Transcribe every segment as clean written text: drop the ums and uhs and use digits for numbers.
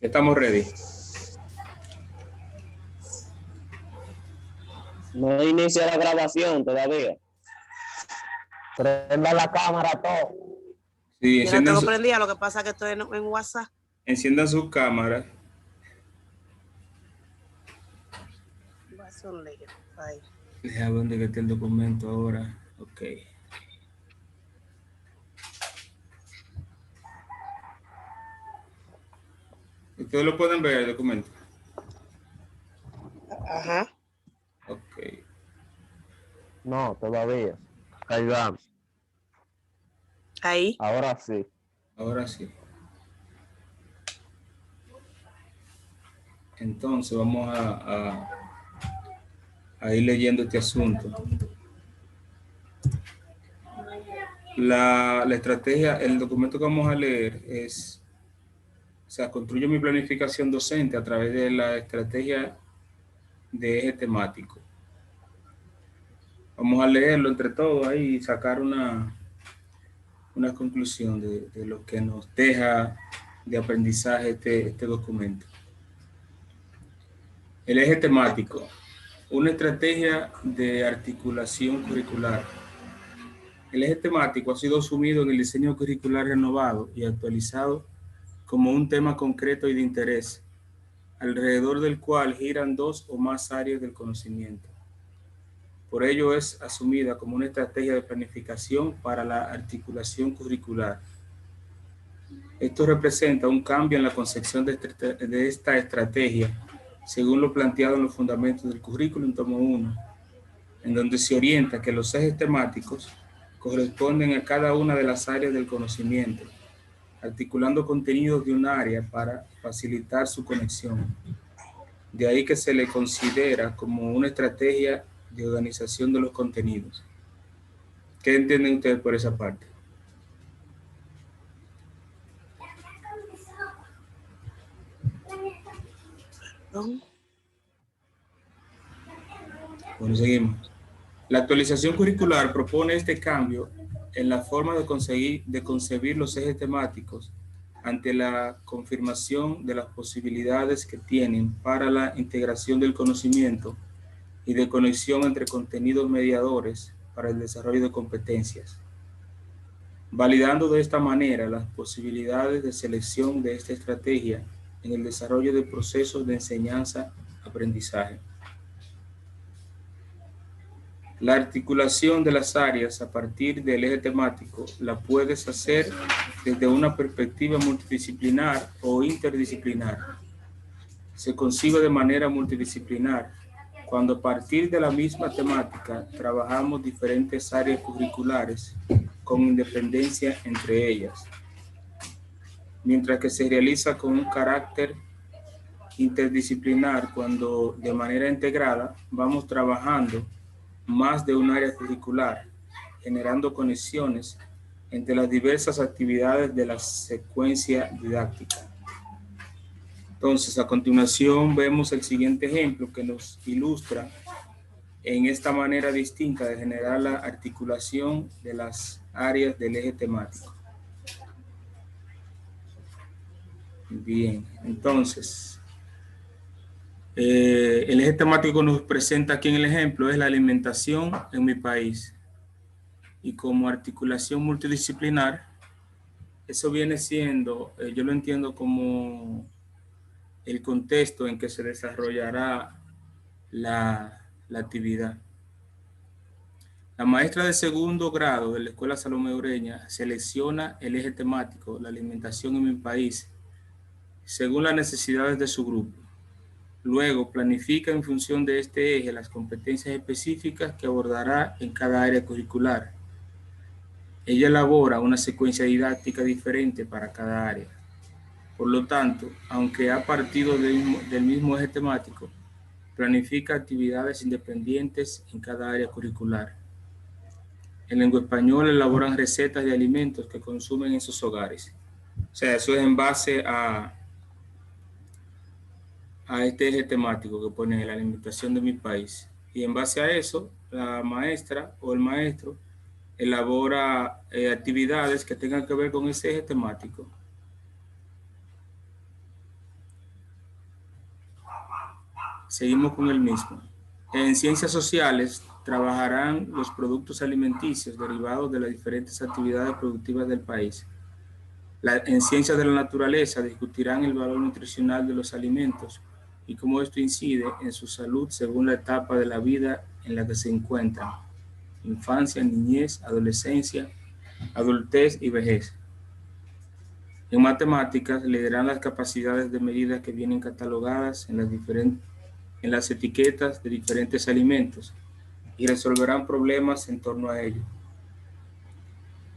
Estamos ready. No inicia la grabación todavía. Prenda la cámara todo. Sí, Yo la tengo prendida, lo que pasa es que estoy en WhatsApp. Enciendan sus cámaras. Deja ver dónde está el documento ahora. Ok. Ustedes lo pueden ver el documento. Ajá. Ok. No, todavía. Caigamos. Ahí. Ahora sí. Ahora sí. Entonces vamos a ir leyendo este asunto. La estrategia, el documento que vamos a leer es, o sea, construyo mi planificación docente a través de la estrategia de eje temático. Vamos a leerlo entre todos ahí y sacar una conclusión de lo que nos deja de aprendizaje este documento. El eje temático, una estrategia de articulación curricular. El eje temático ha sido asumido en el diseño curricular renovado y actualizado como un tema concreto y de interés, alrededor del cual giran dos o más áreas del conocimiento. Por ello es asumida como una estrategia de planificación para la articulación curricular. Esto representa un cambio en la concepción de esta estrategia, según lo planteado en los fundamentos del currículum tomo 1, en donde se orienta que los ejes temáticos corresponden a cada una de las áreas del conocimiento, articulando contenidos de un área para facilitar su conexión. De ahí que se le considera como una estrategia de organización de los contenidos. ¿Qué entienden ustedes por esa parte? Bueno, seguimos. La actualización curricular propone este cambio en la forma de concebir los ejes temáticos ante la confirmación de las posibilidades que tienen para la integración del conocimiento y de conexión entre contenidos mediadores para el desarrollo de competencias, validando de esta manera las posibilidades de selección de esta estrategia en el desarrollo de procesos de enseñanza-aprendizaje. La articulación de las áreas a partir del eje temático la puedes hacer desde una perspectiva multidisciplinar o interdisciplinar. Se concibe de manera multidisciplinar cuando a partir de la misma temática trabajamos diferentes áreas curriculares con independencia entre ellas, mientras que se realiza con un carácter interdisciplinar cuando de manera integrada vamos trabajando más de un área curricular, generando conexiones entre las diversas actividades de la secuencia didáctica. Entonces, a continuación vemos el siguiente ejemplo que nos ilustra en esta manera distinta de generar la articulación de las áreas del eje temático. Bien, entonces, el eje temático que nos presenta aquí en el ejemplo es la alimentación en mi país. Y como articulación multidisciplinar, eso viene siendo, yo lo entiendo como el contexto en que se desarrollará la actividad. La maestra de segundo grado de la Escuela Salomé Ureña selecciona el eje temático, la alimentación en mi país, según las necesidades de su grupo. Luego planifica en función de este eje las competencias específicas que abordará en cada área curricular. Ella elabora una secuencia didáctica diferente para cada área. Por lo tanto, aunque ha partido del mismo eje temático, planifica actividades independientes en cada área curricular. En lengua española elaboran recetas de alimentos que consumen en sus hogares. O sea, eso es en base a este eje temático que pone la alimentación de mi país. Y en base a eso, la maestra o el maestro elabora actividades que tengan que ver con ese eje temático. Seguimos con el mismo. En ciencias sociales trabajarán los productos alimenticios derivados de las diferentes actividades productivas del país. En ciencias de la naturaleza discutirán el valor nutricional de los alimentos y cómo esto incide en su salud según la etapa de la vida en la que se encuentran: infancia, niñez, adolescencia, adultez y vejez. En matemáticas leerán las capacidades de medida que vienen catalogadas en las etiquetas de diferentes alimentos y resolverán problemas en torno a ello.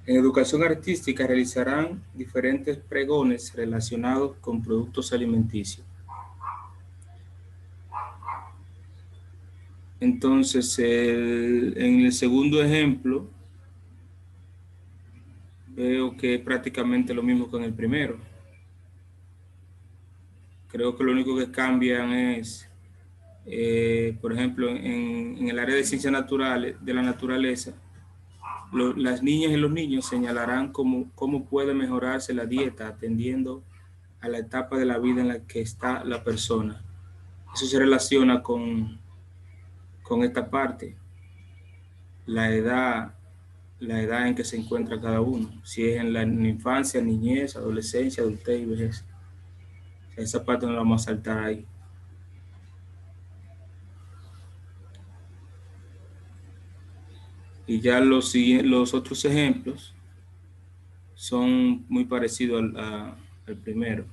En educación artística realizarán diferentes pregones relacionados con productos alimenticios. Entonces, en el segundo ejemplo, veo que es prácticamente lo mismo que en el primero. Creo que lo único que cambian es, por ejemplo, en el área de ciencias naturales, de la naturaleza, las niñas y los niños señalarán cómo puede mejorarse la dieta atendiendo a la etapa de la vida en la que está la persona. Eso se relaciona con esta parte, la edad en que se encuentra cada uno, si es en la infancia, niñez, adolescencia, adultez y vejez. Esa parte no la vamos a saltar ahí. Y ya los otros ejemplos son muy parecidos al primero.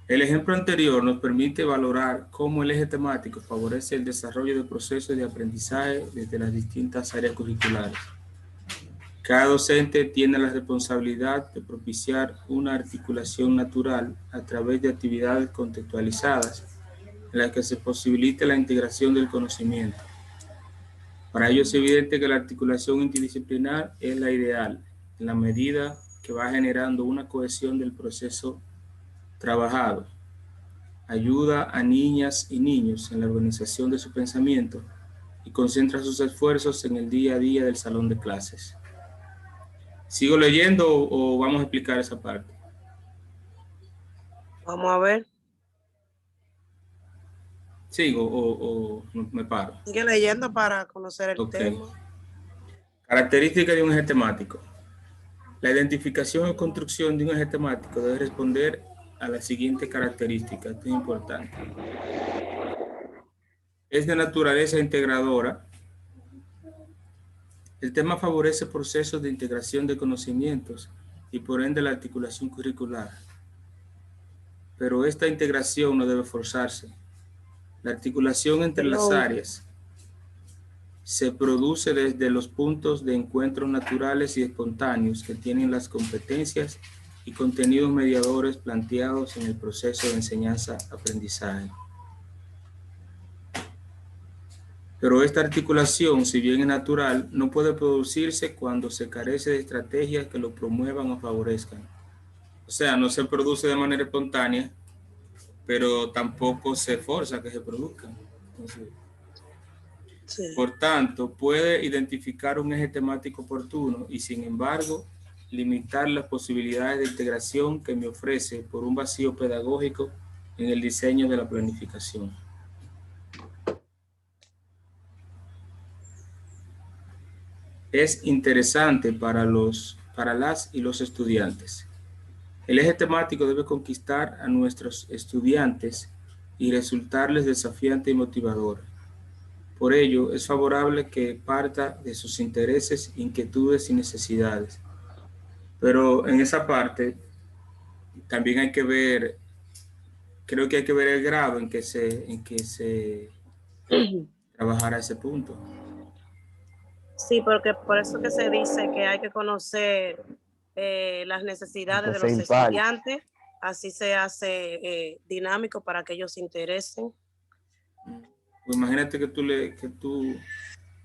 El ejemplo anterior nos permite valorar cómo el eje temático favorece el desarrollo de procesos de aprendizaje desde las distintas áreas curriculares. Cada docente tiene la responsabilidad de propiciar una articulación natural a través de actividades contextualizadas en las que se posibilite la integración del conocimiento. Para ello es evidente que la articulación interdisciplinar es la ideal, en la medida que va generando una cohesión del proceso trabajado. Ayuda a niñas y niños en la organización de su pensamiento y concentra sus esfuerzos en el día a día del salón de clases. ¿Sigo leyendo o vamos a explicar esa parte? Vamos a ver. ¿Sigo o me paro? Sigue leyendo para conocer el tema. Características de un eje temático. La identificación o construcción de un eje temático debe responder a las siguientes características. Esto es importante. Es de naturaleza integradora. El tema favorece procesos de integración de conocimientos y por ende la articulación curricular. Pero esta integración no debe forzarse. La articulación entre las áreas se produce desde los puntos de encuentro naturales y espontáneos que tienen las competencias y contenidos mediadores planteados en el proceso de enseñanza-aprendizaje. Pero esta articulación, si bien es natural, no puede producirse cuando se carece de estrategias que lo promuevan o favorezcan. O sea, no se produce de manera espontánea, pero tampoco se forza que se produzcan. Entonces, sí. Por tanto, puede identificar un eje temático oportuno y, sin embargo, limitar las posibilidades de integración que me ofrece por un vacío pedagógico en el diseño de la planificación. Es interesante para las y los estudiantes. El eje temático debe conquistar a nuestros estudiantes y resultarles desafiante y motivador. Por ello, es favorable que parta de sus intereses, inquietudes y necesidades. Pero en esa parte también hay que ver, creo que hay que ver el grado en que se trabajará ese punto. Sí, porque por eso que se dice que hay que conocer las necesidades de los estudiantes, así se hace dinámico para que ellos se interesen. Pues imagínate que tú,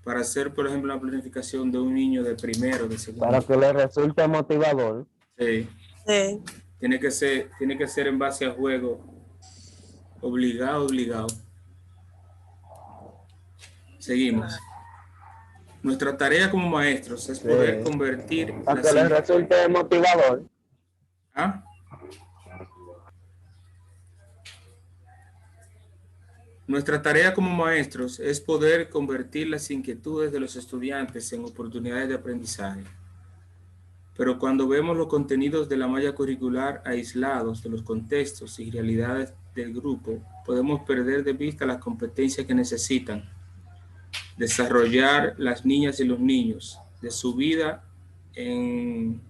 para hacer, por ejemplo, la planificación de un niño de primero, de segundo. Para que le resulte motivador. Sí. Sí. Tiene que ser en base a juego. Obligado. Seguimos. Nuestra tarea como maestros es poder convertir... Para que les resulte motivador. ¿Ah? Nuestra tarea como maestros es poder convertir las inquietudes de los estudiantes en oportunidades de aprendizaje. Pero cuando vemos los contenidos de la malla curricular aislados de los contextos y realidades del grupo, podemos perder de vista las competencias que necesitan desarrollar las niñas y los niños de su vida en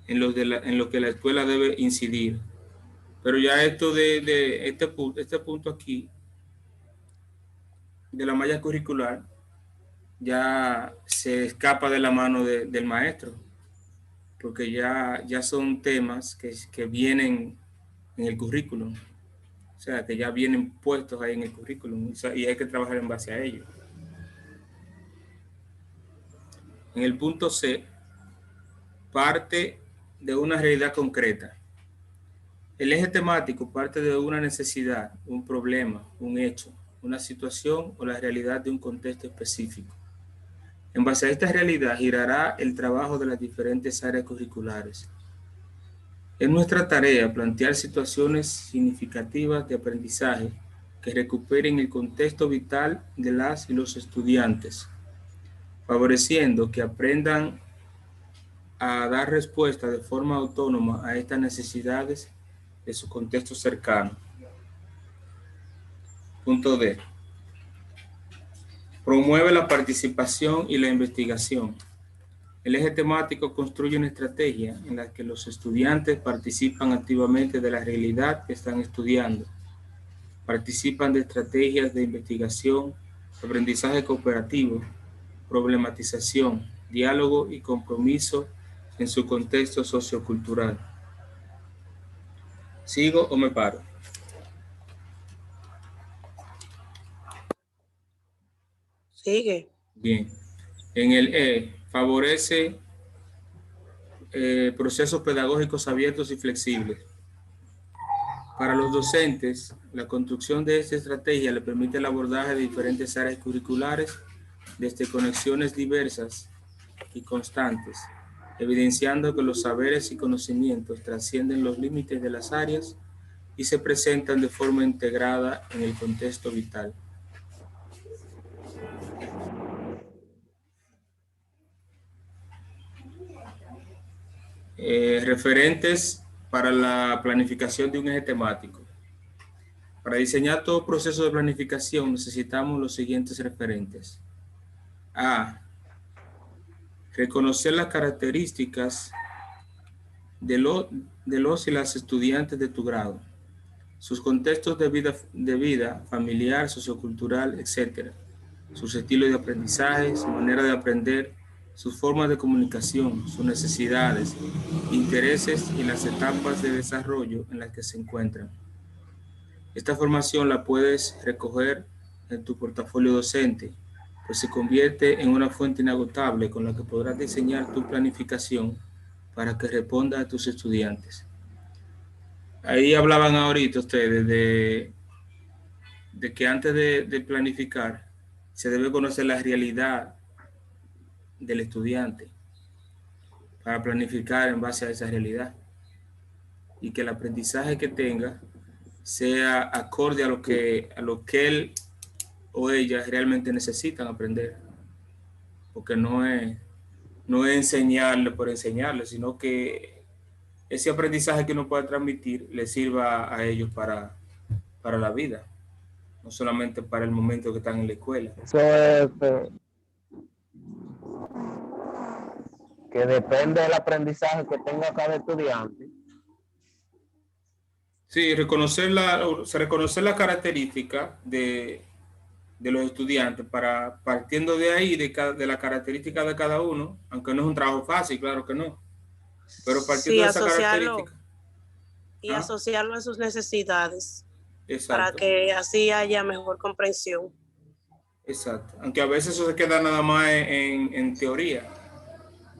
lo que la escuela debe incidir. Pero ya esto de este punto aquí, de la malla curricular, ya se escapa de la mano del maestro, porque ya son temas que vienen en el currículum, o sea, que ya vienen puestos ahí en el currículum, o sea, y hay que trabajar en base a ello. En el punto C, parte de una realidad concreta. El eje temático parte de una necesidad, un problema, un hecho, una situación o la realidad de un contexto específico. En base a esta realidad girará el trabajo de las diferentes áreas curriculares. Es nuestra tarea plantear situaciones significativas de aprendizaje que recuperen el contexto vital de las y los estudiantes, favoreciendo que aprendan a dar respuesta de forma autónoma a estas necesidades de su contexto cercano. Punto D. Promueve la participación y la investigación. El eje temático construye una estrategia en la que los estudiantes participan activamente de la realidad que están estudiando. Participan de estrategias de investigación, aprendizaje cooperativo, problematización, diálogo y compromiso en su contexto sociocultural. ¿Sigo o me paro? Sigue. Bien. En el E, favorece procesos pedagógicos abiertos y flexibles. Para los docentes, la construcción de esta estrategia le permite el abordaje de diferentes áreas curriculares desde conexiones diversas y constantes, evidenciando que los saberes y conocimientos trascienden los límites de las áreas y se presentan de forma integrada en el contexto vital. Referentes para la planificación de un eje temático. Para diseñar todo proceso de planificación necesitamos los siguientes referentes. A. Reconocer las características de los y las estudiantes de tu grado, sus contextos de vida familiar, sociocultural, etc., sus estilos de aprendizaje, su manera de aprender, sus formas de comunicación, sus necesidades, intereses y las etapas de desarrollo en las que se encuentran. Esta formación la puedes recoger en tu portafolio docente, pues se convierte en una fuente inagotable con la que podrás diseñar tu planificación para que responda a tus estudiantes. Ahí hablaban ahorita ustedes de que antes de planificar se debe conocer la realidad del estudiante para planificar en base a esa realidad y que el aprendizaje que tenga sea acorde a lo que él o ella realmente necesitan aprender, porque no es enseñarle por enseñarle, sino que ese aprendizaje que uno puede transmitir le sirva a ellos para la vida, no solamente para el momento que están en la escuela. Eso es que depende del aprendizaje que tenga cada estudiante. Sí, reconocer la característica de los estudiantes, partiendo de ahí, de la característica de cada uno, aunque no es un trabajo fácil, claro que no, pero partiendo de esa característica. Y asociarlo a sus necesidades. Exacto. Para que así haya mejor comprensión. Exacto, aunque a veces eso se queda nada más en teoría,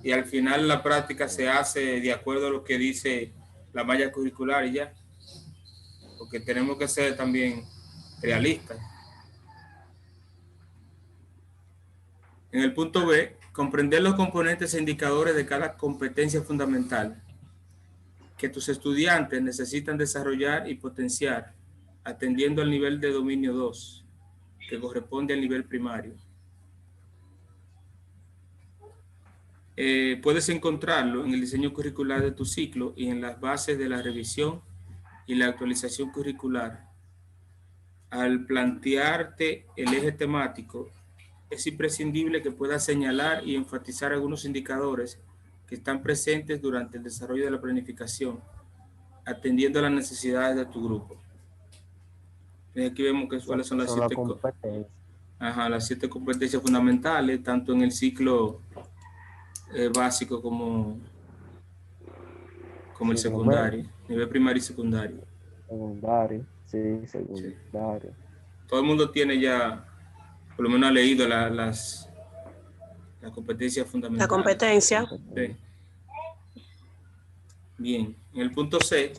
y al final la práctica se hace de acuerdo a lo que dice la malla curricular y ya, porque tenemos que ser también realistas. En el punto B, comprender los componentes e indicadores de cada competencia fundamental que tus estudiantes necesitan desarrollar y potenciar atendiendo al nivel de dominio 2, que corresponde al nivel primario. Puedes encontrarlo en el diseño curricular de tu ciclo y en las bases de la revisión y la actualización curricular. Al plantearte el eje temático, es imprescindible que puedas señalar y enfatizar algunos indicadores que están presentes durante el desarrollo de la planificación, atendiendo a las necesidades de tu grupo. Y aquí vemos que cuáles son las siete competencias fundamentales, tanto en el ciclo básico como el secundario, nivel primario y secundario. Secundario, sí, secundario. Sí. Todo el mundo tiene ya, por lo menos ha leído las competencias fundamentales. La competencia. Sí. Bien, en el punto C,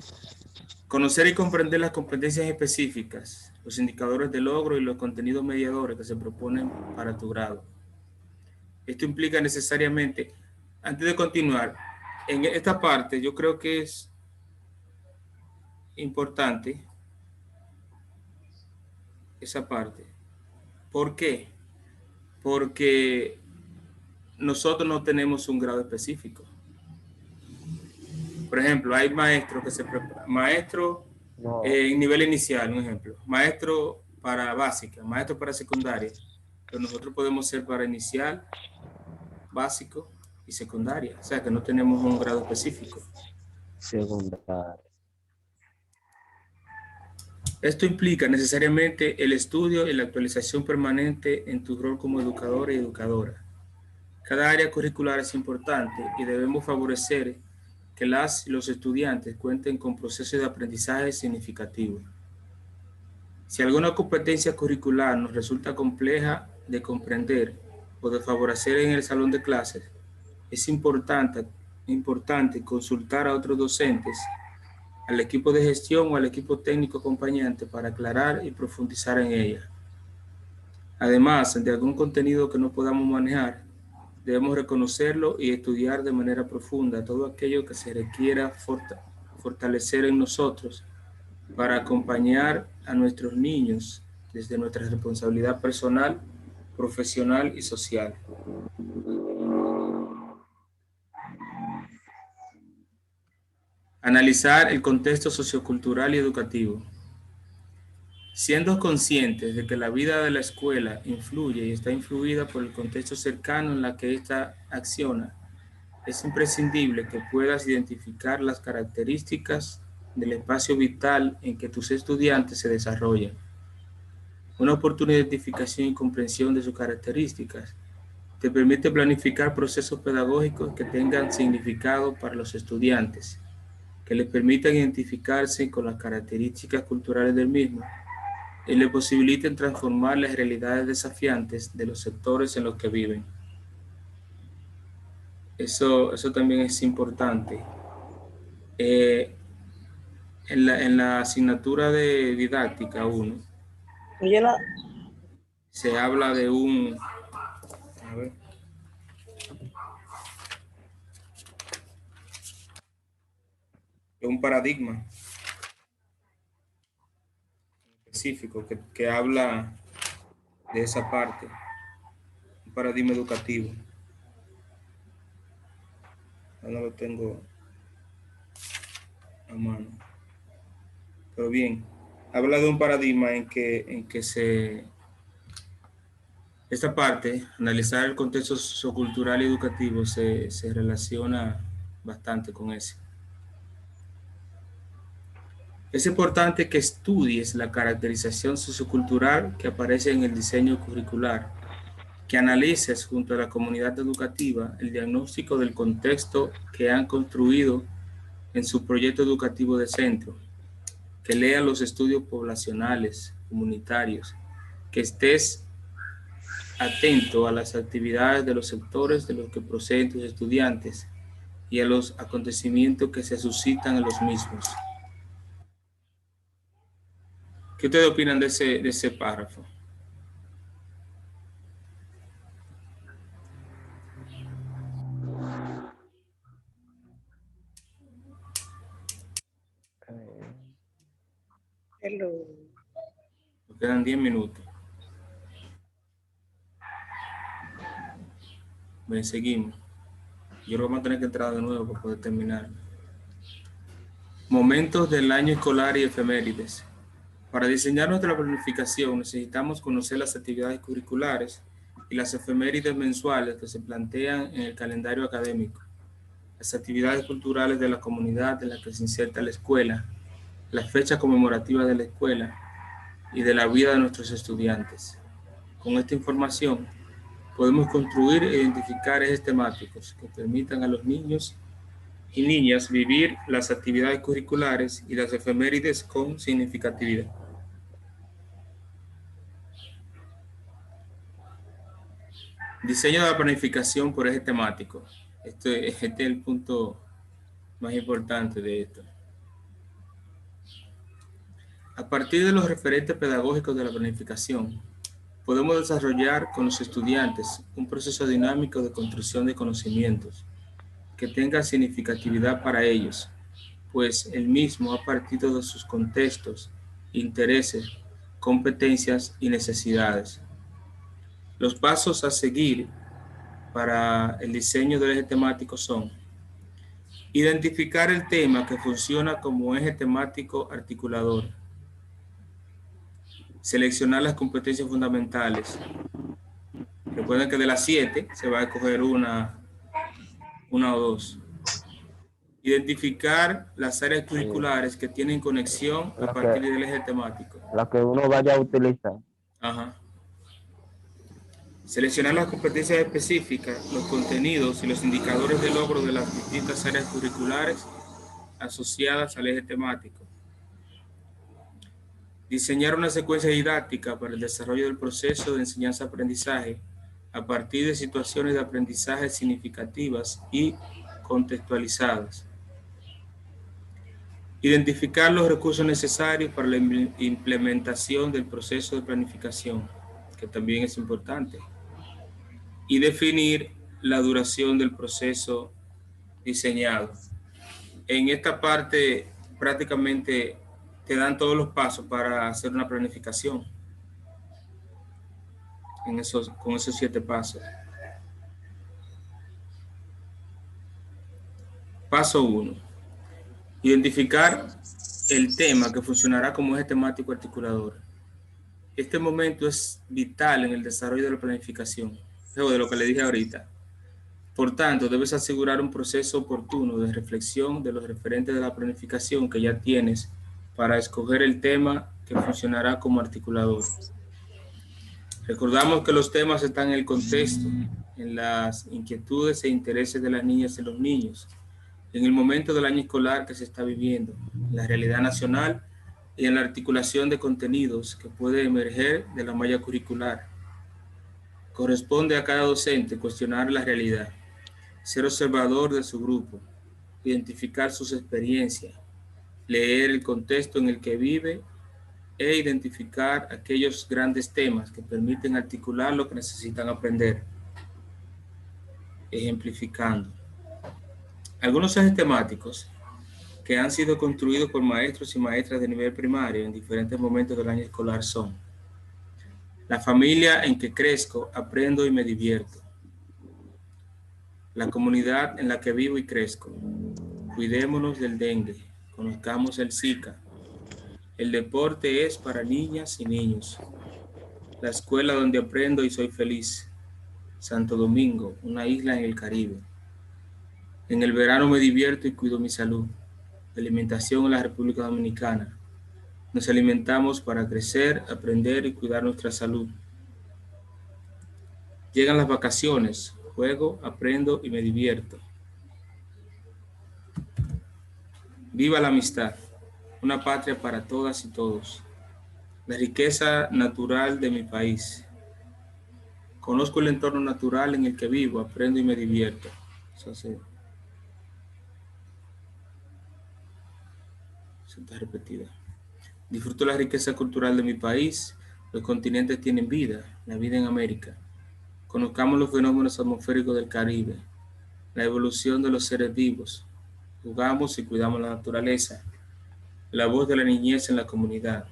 conocer y comprender las competencias específicas, los indicadores de logro y los contenidos mediadores que se proponen para tu grado. Esto implica necesariamente, antes de continuar, en esta parte yo creo que es importante esa parte. ¿Por qué? Porque nosotros no tenemos un grado específico. Por ejemplo, hay maestros que se preparan, maestro en nivel inicial, un ejemplo, maestro para básica, maestro para secundaria, pero nosotros podemos ser para inicial, básico y secundaria, o sea que no tenemos un grado específico. Secundaria. Esto implica necesariamente el estudio y la actualización permanente en tu rol como educador y educadora. Cada área curricular es importante y debemos favorecer que los estudiantes cuenten con procesos de aprendizaje significativos. Si alguna competencia curricular nos resulta compleja de comprender o de favorecer en el salón de clases, es importante consultar a otros docentes, al equipo de gestión o al equipo técnico acompañante para aclarar y profundizar en ella. Además, de algún contenido que no podamos manejar, debemos reconocerlo y estudiar de manera profunda todo aquello que se requiera fortalecer en nosotros para acompañar a nuestros niños desde nuestra responsabilidad personal, profesional y social. Analizar el contexto sociocultural y educativo. Siendo conscientes de que la vida de la escuela influye y está influida por el contexto cercano en la que ésta acciona, es imprescindible que puedas identificar las características del espacio vital en que tus estudiantes se desarrollan. Una oportuna identificación y comprensión de sus características te permite planificar procesos pedagógicos que tengan significado para los estudiantes, que les permitan identificarse con las características culturales del mismo y le posibiliten transformar las realidades desafiantes de los sectores en los que viven. Eso también es importante. En la asignatura de didáctica 1, se habla de un paradigma específico que habla de esa parte, un paradigma educativo. No lo tengo a mano. Pero bien, habla de un paradigma en que esta parte, analizar el contexto sociocultural y educativo, se relaciona bastante con ese. Es importante que estudies la caracterización sociocultural que aparece en el diseño curricular, que analices junto a la comunidad educativa el diagnóstico del contexto que han construido en su proyecto educativo de centro, que leas los estudios poblacionales, comunitarios, que estés atento a las actividades de los sectores de los que proceden tus estudiantes y a los acontecimientos que se suscitan en los mismos. ¿Qué ustedes opinan de ese párrafo? Hello. Quedan 10 minutos. Bien, seguimos. Yo lo vamos a tener que entrar de nuevo para poder terminar. Momentos del año escolar y efemérides. Para diseñar nuestra planificación necesitamos conocer las actividades curriculares y las efemérides mensuales que se plantean en el calendario académico, las actividades culturales de la comunidad en la que se inserta la escuela, las fechas conmemorativas de la escuela y de la vida de nuestros estudiantes. Con esta información podemos construir e identificar ejes temáticos que permitan a los niños y niñas vivir las actividades curriculares y las efemérides con significatividad. Diseño de la planificación por eje temático. Este es el punto más importante de esto. A partir de los referentes pedagógicos de la planificación, podemos desarrollar con los estudiantes un proceso dinámico de construcción de conocimientos que tenga significatividad para ellos, pues el mismo ha partido de sus contextos, intereses, competencias y necesidades. Los pasos a seguir para el diseño del eje temático son: identificar el tema que funciona como eje temático articulador, seleccionar las competencias fundamentales. Recuerden que de las 7 se va a escoger una o dos. Identificar las áreas curriculares que tienen conexión a partir del eje temático. La que uno vaya a utilizar. Ajá. Seleccionar las competencias específicas, los contenidos y los indicadores de logro de las distintas áreas curriculares asociadas al eje temático. Diseñar una secuencia didáctica para el desarrollo del proceso de enseñanza-aprendizaje a partir de situaciones de aprendizaje significativas y contextualizadas. Identificar los recursos necesarios para la implementación del proceso de planificación, que también es importante. Y definir la duración del proceso diseñado. En esta parte prácticamente te dan todos los pasos para hacer una planificación con esos 7 pasos. Paso 1. Identificar el tema que funcionará como eje temático articulador. Este momento es vital en el desarrollo de la planificación, de lo que le dije ahorita. Por tanto, debes asegurar un proceso oportuno de reflexión de los referentes de la planificación que ya tienes para escoger el tema que funcionará como articulador. Recordamos que los temas están en el contexto, en las inquietudes e intereses de las niñas y los niños, en el momento del año escolar que se está viviendo, en la realidad nacional y en la articulación de contenidos que puede emerger de la malla curricular. Corresponde a cada docente cuestionar la realidad, ser observador de su grupo, identificar sus experiencias, leer el contexto en el que vive e identificar aquellos grandes temas que permiten articular lo que necesitan aprender, ejemplificando. Algunos ejes temáticos que han sido construidos por maestros y maestras de nivel primario en diferentes momentos del año escolar son: la familia en que crezco, aprendo y me divierto. La comunidad en la que vivo y crezco. Cuidémonos del dengue, conozcamos el Zika. El deporte es para niñas y niños. La escuela donde aprendo y soy feliz. Santo Domingo, una isla en el Caribe. En el verano me divierto y cuido mi salud. Alimentación en la República Dominicana. Nos alimentamos para crecer, aprender y cuidar nuestra salud. Llegan las vacaciones, juego, aprendo y me divierto. Viva la amistad, una patria para todas y todos. La riqueza natural de mi país. Conozco el entorno natural en el que vivo, aprendo y me divierto. Eso está repetida. Disfruto la riqueza cultural de mi país. Los continentes tienen vida, la vida en América. Conozcamos los fenómenos atmosféricos del Caribe, la evolución de los seres vivos. Jugamos y cuidamos la naturaleza. La voz de la niñez en la comunidad.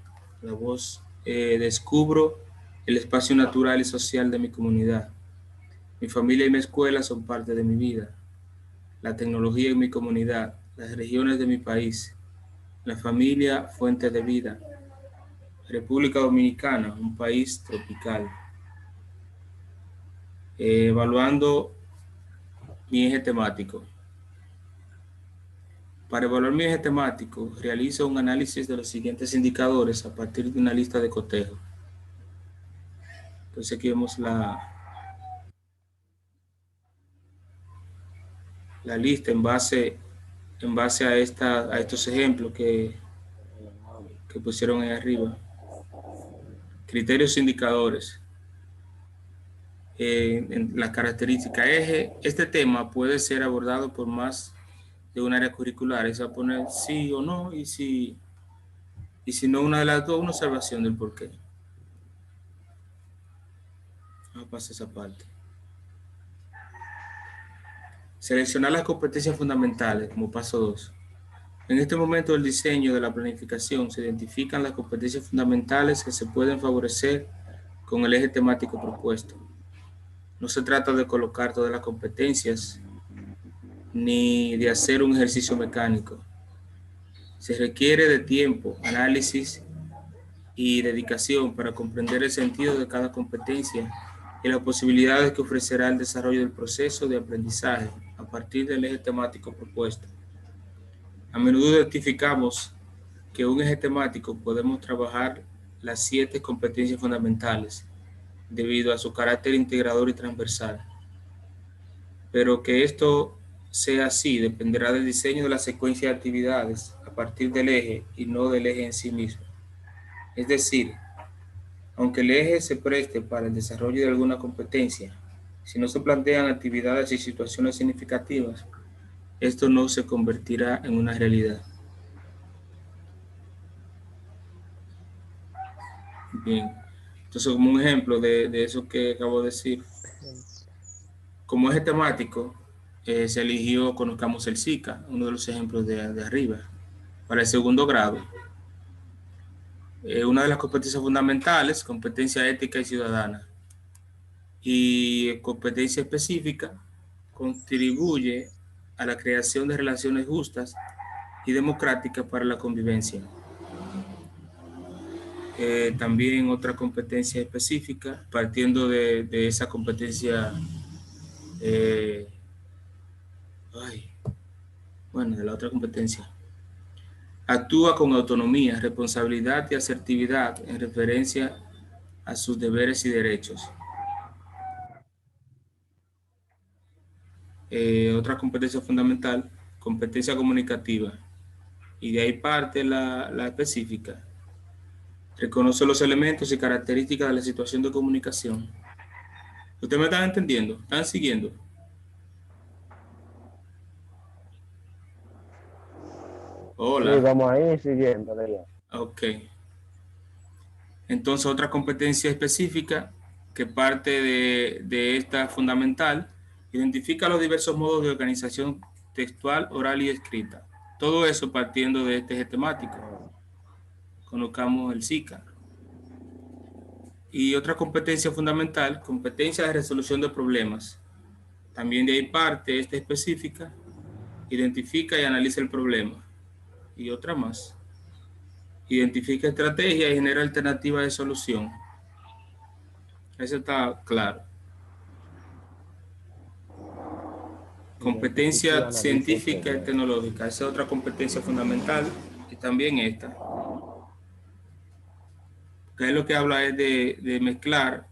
La voz descubro el espacio natural y social de mi comunidad. Mi familia y mi escuela son parte de mi vida. La tecnología en mi comunidad, las regiones de mi país, la familia, fuente de vida. República Dominicana, un país tropical. Evaluando mi eje temático. Para evaluar mi eje temático, realizo un análisis de los siguientes indicadores a partir de una lista de cotejo. Entonces aquí vemos la lista en base a estos ejemplos que pusieron ahí arriba. Criterios e indicadores. En las características eje, este tema puede ser abordado por más de un área curricular. Es a poner sí o no, y si no una de las dos, una observación del por qué. Vamos a pasar esa parte. Seleccionar las competencias fundamentales como paso 2. En este momento del diseño de la planificación se identifican las competencias fundamentales que se pueden favorecer con el eje temático propuesto. No se trata de colocar todas las competencias ni de hacer un ejercicio mecánico. Se requiere de tiempo, análisis y dedicación para comprender el sentido de cada competencia y las posibilidades que ofrecerá el desarrollo del proceso de aprendizaje a partir del eje temático propuesto. A menudo identificamos que un eje temático podemos trabajar las 7 competencias fundamentales debido a su carácter integrador y transversal. Pero que esto sea así dependerá del diseño de la secuencia de actividades a partir del eje y no del eje en sí mismo. Es decir, aunque el eje se preste para el desarrollo de alguna competencia, si no se plantean actividades y situaciones significativas, esto no se convertirá en una realidad. Bien, entonces como un ejemplo de eso que acabo de decir, como eje temático, se eligió Conozcamos el SICA, uno de los ejemplos de arriba, para el segundo grado. Una de las competencias fundamentales, competencia ética y ciudadana. Y competencia específica, contribuye a la creación de relaciones justas y democráticas para la convivencia. También otra competencia específica, partiendo de esa competencia, de la otra competencia. Actúa con autonomía, responsabilidad y asertividad en referencia a sus deberes y derechos. Otra competencia fundamental, competencia comunicativa. Y de ahí parte la específica. Reconoce los elementos y características de la situación de comunicación. ¿Ustedes me están entendiendo? ¿Están siguiendo? Hola. Sí, vamos a ir siguiendo. Ok. Entonces, otra competencia específica que parte de esta fundamental, identifica los diversos modos de organización textual, oral y escrita. Todo eso partiendo de este eje temático. Conozcamos el SICA. Y otra competencia fundamental, competencia de resolución de problemas. También de ahí parte esta específica, identifica y analiza el problema. Y otra más. Identifica estrategias y genera alternativas de solución. Eso está claro. Competencia científica y tecnológica. Esa es otra competencia fundamental. Y también esta. Que es lo que habla es de mezclar.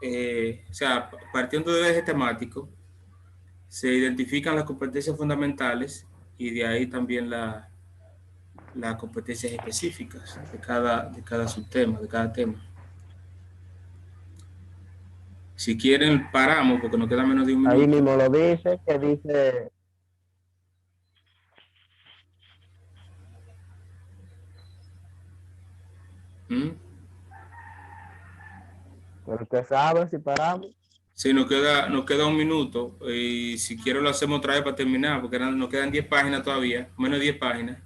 O sea, partiendo del eje temático, se identifican las competencias fundamentales y de ahí también las competencias específicas de cada subtema, de cada tema. Si quieren, paramos porque nos queda menos de un minuto. Ahí mismo lo dice, que dice... Pero usted sabe si paramos. Sí, nos queda un minuto y si quiero lo hacemos otra vez para terminar porque nos quedan 10 páginas todavía, menos de 10 páginas.